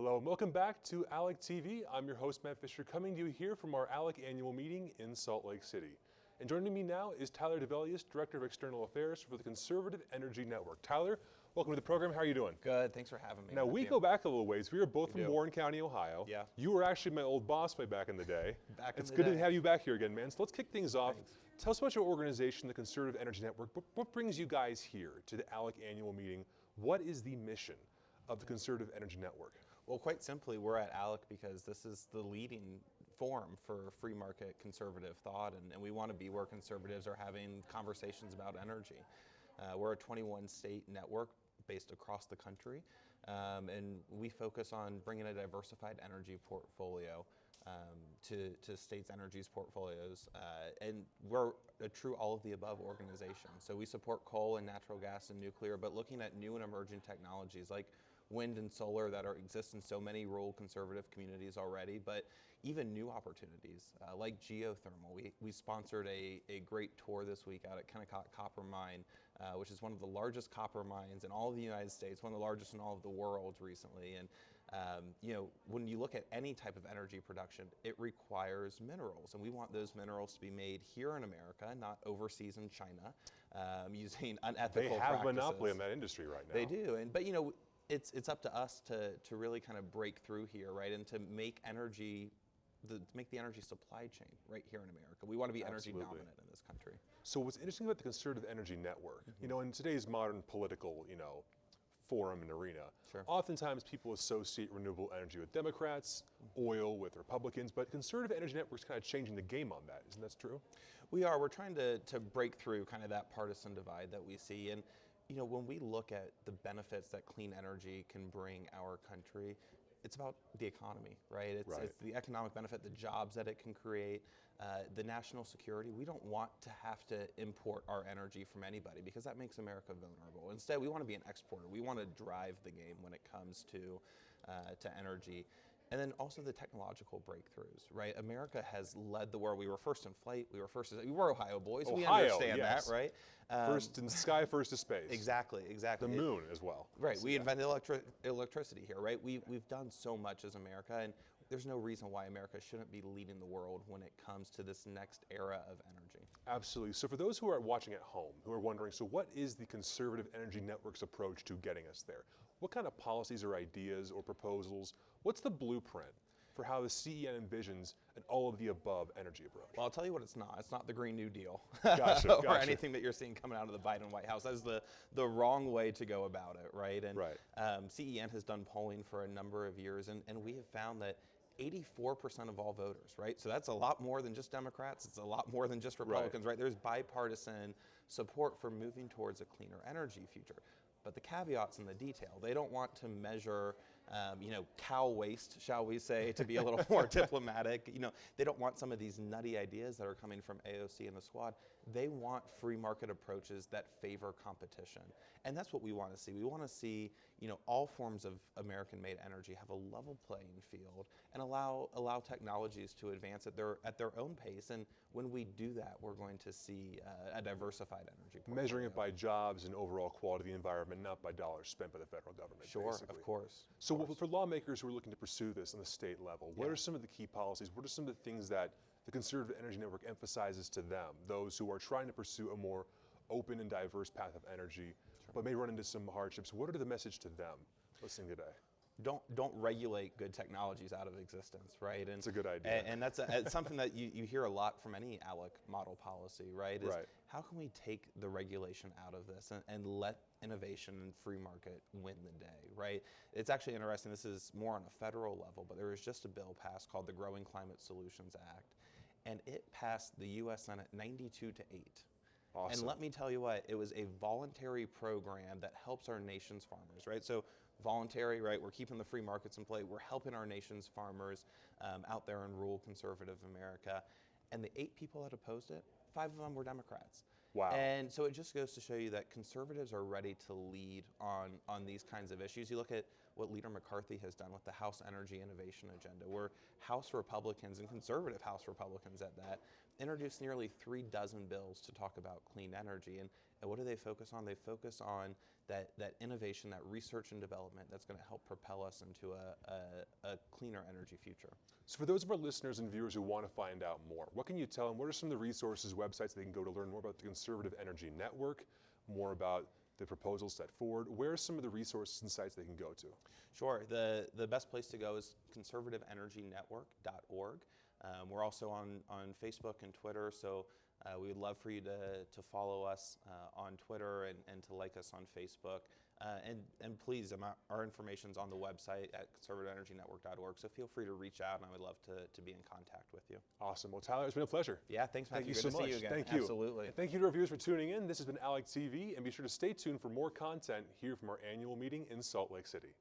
Hello and welcome back to ALEC TV. I'm your host, Matt Fisher, coming to you here from our ALEC annual meeting in Salt Lake City. And joining me now is Tyler Duvelius, Director of External Affairs for the Conservative Energy Network. Tyler, welcome to the program. How are you doing? Good, thanks for having me. Now, we go back a little ways. We are both from Warren County, Ohio. Yeah. You were actually my old boss way back in the day. It's good to have you back here again, man. So let's kick things off. Thanks. Tell us about your organization, the Conservative Energy Network. What brings you guys here to the ALEC annual meeting? What is the mission of the Conservative Energy Network? Well, quite simply, we're at ALEC because this is the leading forum for free market conservative thought, and we want to be where conservatives are having conversations about energy. We're a 21-state network based across the country, and we focus on bringing a diversified energy portfolio to states' energy portfolios, and we're a true all-of-the-above organization. So we support coal and natural gas and nuclear, but looking at new and emerging technologies like wind and solar that exist in so many rural conservative communities already, but even new opportunities like geothermal. We sponsored a great tour this week out at Kennecott Copper Mine, which is one of the largest copper mines in all of the United States, one of the largest in all of the world recently. And you know, when you look at any type of energy production, it requires minerals, and we want those minerals to be made here in America, not overseas in China, using unethical practices. They have a monopoly in that industry right now. They do, but you know, it's up to us to really kind of break through here, right, and to make make the energy supply chain right here in America. We want to be energy dominant in this country. So what's interesting about the Conservative Energy Network, you know, in today's modern political, forum and arena, oftentimes people associate renewable energy with Democrats, oil with Republicans, but Conservative Energy Network's kind of changing the game on that. Isn't that true? We are. We're trying to break through kind of that partisan divide that we see. And you know, when we look at the benefits that clean energy can bring our country, it's about the economy, right? It's the economic benefit, the jobs that it can create, the national security. We don't want to have to import our energy from anybody because that makes America vulnerable. Instead, we want to be an exporter. We want to drive the game when it comes to energy. And then also the technological breakthroughs, right? America has led the world. We were first in flight. We were Ohio boys. We understand that, right? First in the sky, first to space. Exactly. The moon as well. Right. We invented electricity here, right? We've done so much as America, and there's no reason why America shouldn't be leading the world when it comes to this next era of energy. Absolutely. So for those who are watching at home, who are wondering, so what is the Conservative Energy Network's approach to getting us there? What kind of policies or ideas or proposals? What's the blueprint for how the CEN envisions an all-of-the-above energy approach? Well, I'll tell you what it's not. It's not the Green New Deal Gotcha. or anything that you're seeing coming out of the Biden White House. That is the wrong way to go about it, right? And CEN has done polling for a number of years, and we have found that 84% of all voters, right? So that's a lot more than just Democrats. It's a lot more than just Republicans, right? There's bipartisan support for moving towards a cleaner energy future. But the caveat's in the detail. They don't want to measure, cow waste, shall we say, to be a little more diplomatic. You know, they don't want some of these nutty ideas that are coming from AOC and the squad. They want free market approaches that favor competition. And that's what we want to see. We want to see, all forms of American-made energy have a level playing field and allow technologies to advance at their own pace. And when we do that, we're going to see a diversified energy portfolio. Measuring it by jobs and overall quality of the environment, not by dollars spent by the federal government. Sure, basically. of course. So for lawmakers who are looking to pursue this on the state level, what are some of the key policies? What are some of the things that the Conservative Energy Network emphasizes to them, those who are trying to pursue a more open and diverse path of energy, but may run into some hardships? What are the message to them listening today? Don't regulate good technologies out of existence, right? And it's a good idea. And that's something that you hear a lot from any ALEC model policy, right? Is how can we take the regulation out of this and let innovation and free market win the day, right? It's actually interesting. This is more on a federal level, but there was just a bill passed called the Growing Climate Solutions Act, and it passed the U.S. Senate 92-8. Awesome. And let me tell you what, it was a voluntary program that helps our nation's farmers, right? So voluntary, right? We're keeping the free markets in play. We're helping our nation's farmers out there in rural conservative America. And the 8 people that opposed it, 5 of them were Democrats. Wow. And so it just goes to show you that conservatives are ready to lead on these kinds of issues. You look at what Leader McCarthy has done with the House Energy Innovation Agenda, where House Republicans and conservative House Republicans at that introduced nearly 3 dozen bills to talk about clean energy. And what do they focus on? They focus on that innovation, that research and development that's going to help propel us into a cleaner energy future. So for those of our listeners and viewers who want to find out more, what can you tell them? What are some of the resources, websites they can go to learn more about the Conservative Energy Network, more about the proposals set forward? Where are some of the resources and sites they can go to? Sure. The best place to go is conservativeenergynetwork.org. We're also on Facebook and Twitter, so we would love for you to follow us on Twitter and to like us on Facebook. And please, our information's on the website at conservativeenergynetwork.org, so feel free to reach out, and I would love to be in contact with you. Awesome. Well, Tyler, it's been a pleasure. Yeah, thanks, Matthew. Thank you Good so to much. see you again. Thank you. Absolutely. And thank you to our viewers for tuning in. This has been ALECtv, and be sure to stay tuned for more content here from our annual meeting in Salt Lake City.